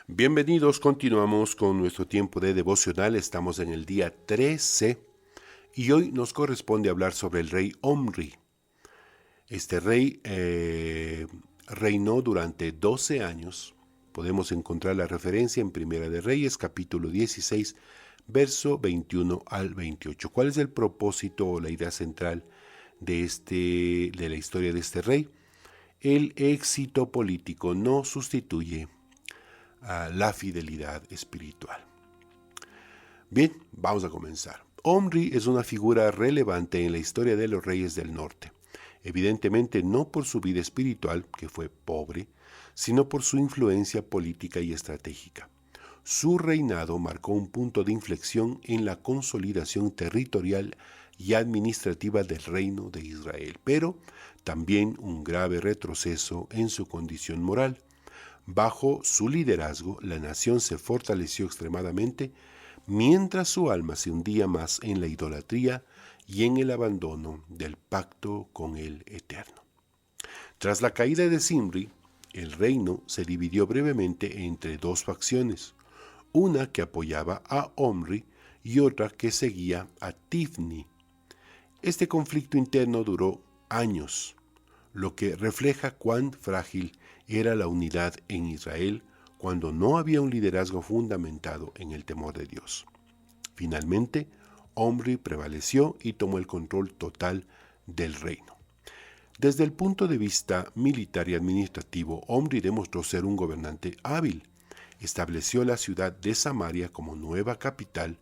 Bienvenidos, continuamos con nuestro tiempo de devocional, estamos en el día 13 y hoy nos corresponde hablar sobre el rey Omri. Este rey reinó durante 12 años, podemos encontrar la referencia en Primera de Reyes, capítulo 16, verso 21 al 28. ¿Cuál es el propósito o la idea central de la historia de este rey? El éxito político no sustituye a la fidelidad espiritual. Bien, vamos a comenzar. Omri es una figura relevante en la historia de los reyes del norte, evidentemente no por su vida espiritual, que fue pobre, sino por su influencia política y estratégica. Su reinado marcó un punto de inflexión en la consolidación territorial y administrativa del reino de Israel, pero también un grave retroceso en su condición moral. Bajo su liderazgo, la nación se fortaleció extremadamente, mientras su alma se hundía más en la idolatría y en el abandono del pacto con el Eterno. Tras la caída de Zimri, el reino se dividió brevemente entre dos facciones, una que apoyaba a Omri y otra que seguía a Tifni. Este conflicto interno duró años, lo que refleja cuán frágil era la unidad en Israel cuando no había un liderazgo fundamentado en el temor de Dios. Finalmente, Omri prevaleció y tomó el control total del reino. Desde el punto de vista militar y administrativo, Omri demostró ser un gobernante hábil. Estableció la ciudad de Samaria como nueva capital,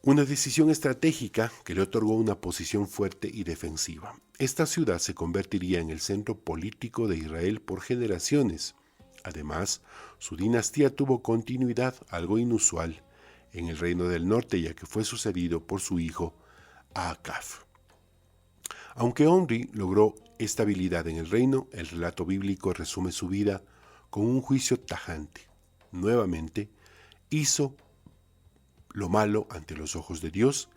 una decisión estratégica que le otorgó una posición fuerte y defensiva. Esta ciudad se convertiría en el centro político de Israel por generaciones. Además, su dinastía tuvo continuidad, algo inusual, en el reino del norte, ya que fue sucedido por su hijo Acab. Aunque Omri logró estabilidad en el reino, el relato bíblico resume su vida con un juicio tajante. Nuevamente, hizo lo malo ante los ojos de Dios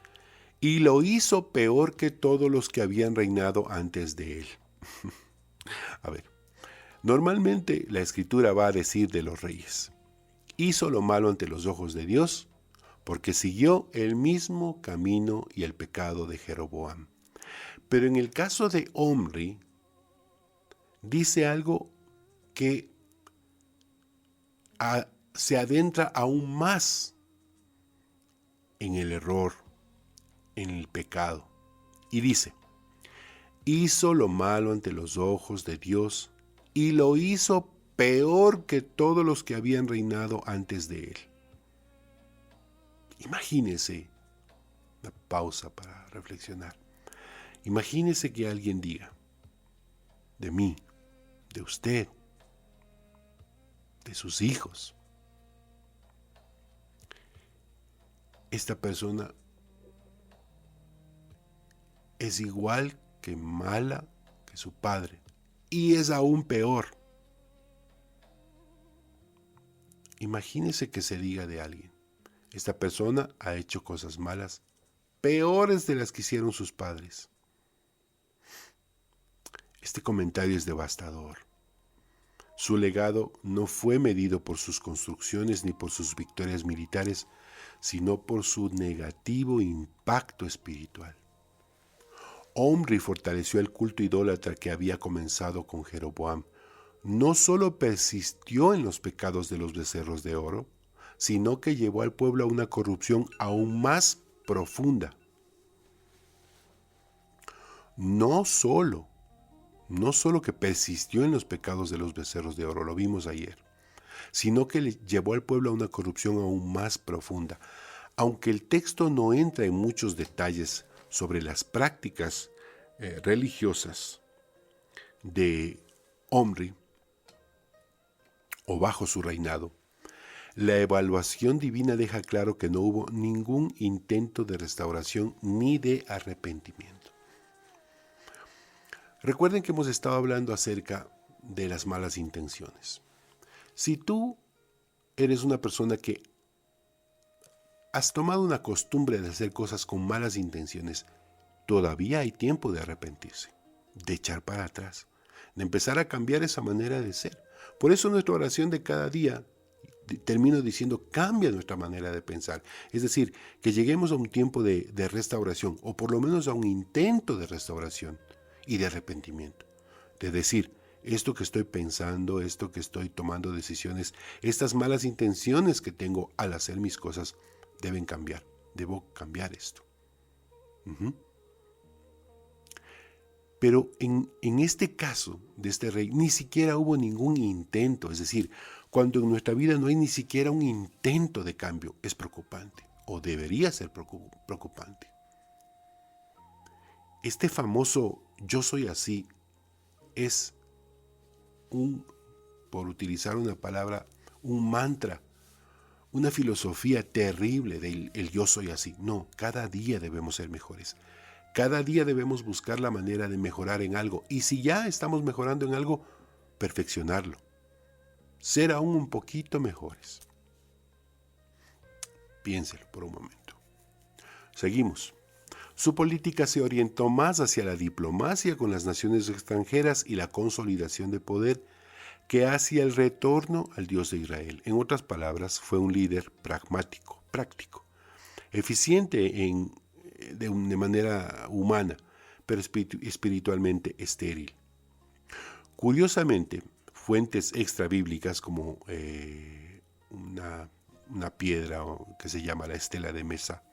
y lo hizo peor que todos los que habían reinado antes de él. A ver, normalmente la escritura va a decir de los reyes: hizo lo malo ante los ojos de Dios porque siguió el mismo camino y el pecado de Jeroboam. Pero en el caso de Omri, dice algo que se adentra aún más en el error, en el pecado. Y dice: hizo lo malo ante los ojos de Dios y lo hizo peor que todos los que habían reinado antes de él. Imagínese, una pausa para reflexionar. Imagínese que alguien diga de mí, de usted, de sus hijos: esta persona es igual que mala que su padre y es aún peor. Imagínese que se diga de alguien: esta persona ha hecho cosas malas peores de las que hicieron sus padres. Este comentario es devastador. Su legado no fue medido por sus construcciones ni por sus victorias militares, sino por su negativo impacto espiritual. Omri fortaleció el culto idólatra que había comenzado con Jeroboam. No solo persistió en los pecados de los becerros de oro, sino que llevó al pueblo a una corrupción aún más profunda. No solo que persistió en los pecados de los becerros de oro, lo vimos ayer, sino que le llevó al pueblo a una corrupción aún más profunda. Aunque el texto no entra en muchos detalles sobre las prácticas religiosas de Omri o bajo su reinado, la evaluación divina deja claro que no hubo ningún intento de restauración ni de arrepentimiento. Recuerden que hemos estado hablando acerca de las malas intenciones. Si tú eres una persona que has tomado una costumbre de hacer cosas con malas intenciones, todavía hay tiempo de arrepentirse, de echar para atrás, de empezar a cambiar esa manera de ser. Por eso nuestra oración de cada día termino diciendo, cambia nuestra manera de pensar. Es decir, que lleguemos a un tiempo de restauración, o por lo menos a un intento de restauración y de arrepentimiento. De decir, esto que estoy pensando, esto que estoy tomando decisiones, estas malas intenciones que tengo al hacer mis cosas, deben cambiar. Debo cambiar esto. Pero en este caso de este rey, ni siquiera hubo ningún intento. Es decir, cuando en nuestra vida no hay ni siquiera un intento de cambio, es preocupante, o debería ser preocupante. Este famoso yo soy así es por utilizar una palabra, un mantra, una filosofía terrible del yo soy así. No, cada día debemos ser mejores. Cada día debemos buscar la manera de mejorar en algo. Y si ya estamos mejorando en algo, perfeccionarlo. Ser aún un poquito mejores. Piénselo por un momento. Seguimos. Su política se orientó más hacia la diplomacia con las naciones extranjeras y la consolidación de poder que hacia el retorno al Dios de Israel. En otras palabras, fue un líder pragmático, práctico, eficiente de manera humana, pero espiritualmente estéril. Curiosamente, fuentes extrabíblicas como una piedra que se llama la Estela de Mesa,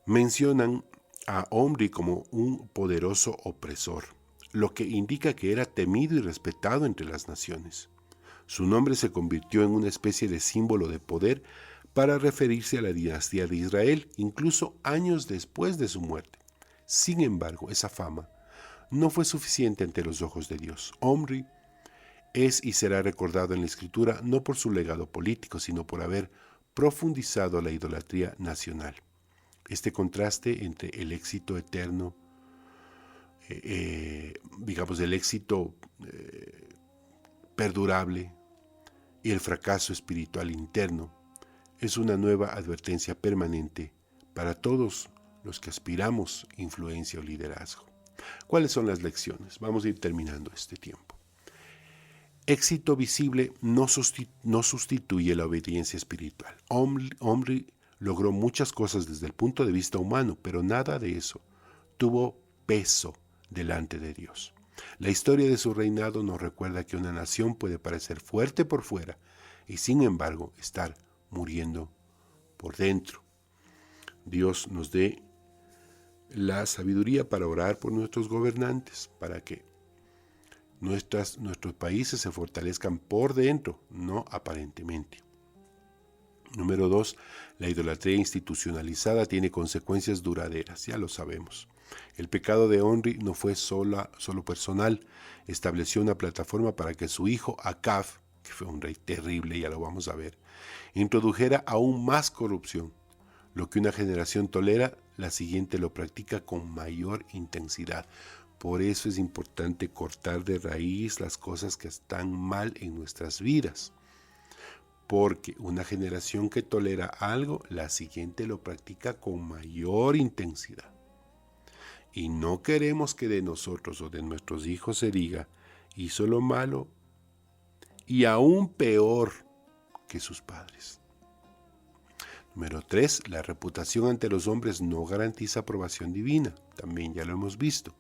mencionan a Omri como un poderoso opresor, lo que indica que era temido y respetado entre las naciones. Su nombre se convirtió en una especie de símbolo de poder para referirse a la dinastía de Israel, incluso años después de su muerte. Sin embargo, esa fama no fue suficiente ante los ojos de Dios. Omri es y será recordado en la Escritura no por su legado político, sino por haber profundizado la idolatría nacional. Este contraste entre el éxito eterno, digamos el éxito perdurable y el fracaso espiritual interno, es una nueva advertencia permanente para todos los que aspiramos influencia o liderazgo. ¿Cuáles son las lecciones? Vamos a ir terminando este tiempo. Éxito visible no sustituye la obediencia espiritual. Omri logró muchas cosas desde el punto de vista humano, pero nada de eso tuvo peso delante de Dios. La historia de su reinado nos recuerda que una nación puede parecer fuerte por fuera y sin embargo estar muriendo por dentro. Dios nos dé la sabiduría para orar por nuestros gobernantes, para que nuestros países se fortalezcan por dentro, no aparentemente. Número 2, la idolatría institucionalizada tiene consecuencias duraderas, ya lo sabemos. El pecado de Omri no fue solo personal, estableció una plataforma para que su hijo Acab, que fue un rey terrible, ya lo vamos a ver, introdujera aún más corrupción. Lo que una generación tolera, la siguiente lo practica con mayor intensidad. Por eso es importante cortar de raíz las cosas que están mal en nuestras vidas. Porque una generación que tolera algo, la siguiente lo practica con mayor intensidad. Y no queremos que de nosotros o de nuestros hijos se diga, hizo lo malo y aún peor que sus padres. Número 3, la reputación ante los hombres no garantiza aprobación divina. También ya lo hemos visto.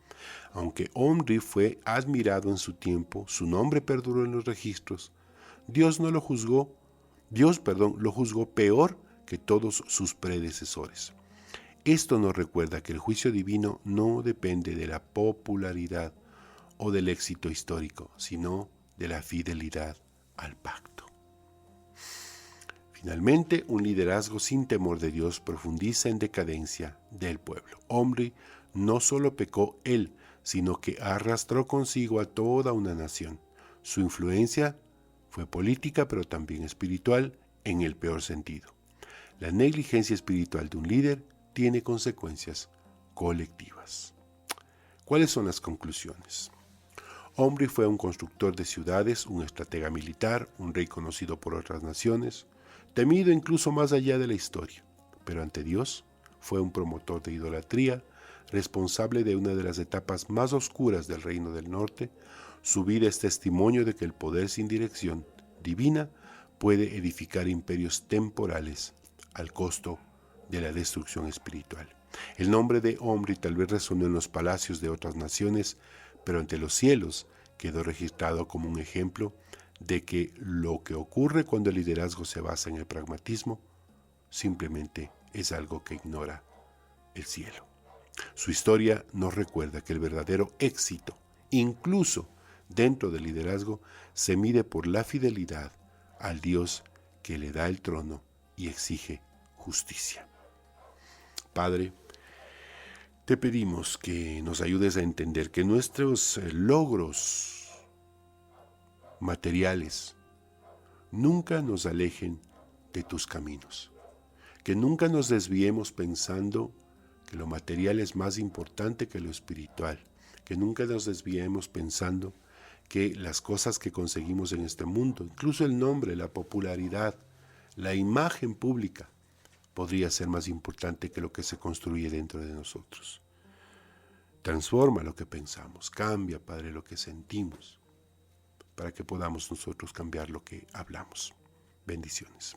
Aunque Omri fue admirado en su tiempo, su nombre perduró en los registros, Dios lo juzgó peor que todos sus predecesores. Esto nos recuerda que el juicio divino no depende de la popularidad o del éxito histórico, sino de la fidelidad al pacto. Finalmente, un liderazgo sin temor de Dios profundiza en decadencia del pueblo. Omri no solo pecó él, sino que arrastró consigo a toda una nación. Su influencia fue política, pero también espiritual, en el peor sentido. La negligencia espiritual de un líder tiene consecuencias colectivas. ¿Cuáles son las conclusiones? Omri fue un constructor de ciudades, un estratega militar, un rey conocido por otras naciones, temido incluso más allá de la historia, pero ante Dios fue un promotor de idolatría, responsable de una de las etapas más oscuras del Reino del Norte. Su vida es testimonio de que el poder sin dirección divina puede edificar imperios temporales al costo de la destrucción espiritual. El nombre de Omri tal vez resonó en los palacios de otras naciones, pero ante los cielos quedó registrado como un ejemplo de que lo que ocurre cuando el liderazgo se basa en el pragmatismo simplemente es algo que ignora el cielo. Su historia nos recuerda que el verdadero éxito, incluso dentro del liderazgo, se mide por la fidelidad al Dios que le da el trono y exige justicia. Padre, te pedimos que nos ayudes a entender que nuestros logros materiales nunca nos alejen de tus caminos, que nunca nos desviemos pensando que lo material es más importante que lo espiritual, que nunca nos desviemos pensando que las cosas que conseguimos en este mundo, incluso el nombre, la popularidad, la imagen pública, podría ser más importante que lo que se construye dentro de nosotros. Transforma lo que pensamos, cambia, Padre, lo que sentimos, para que podamos nosotros cambiar lo que hablamos. Bendiciones.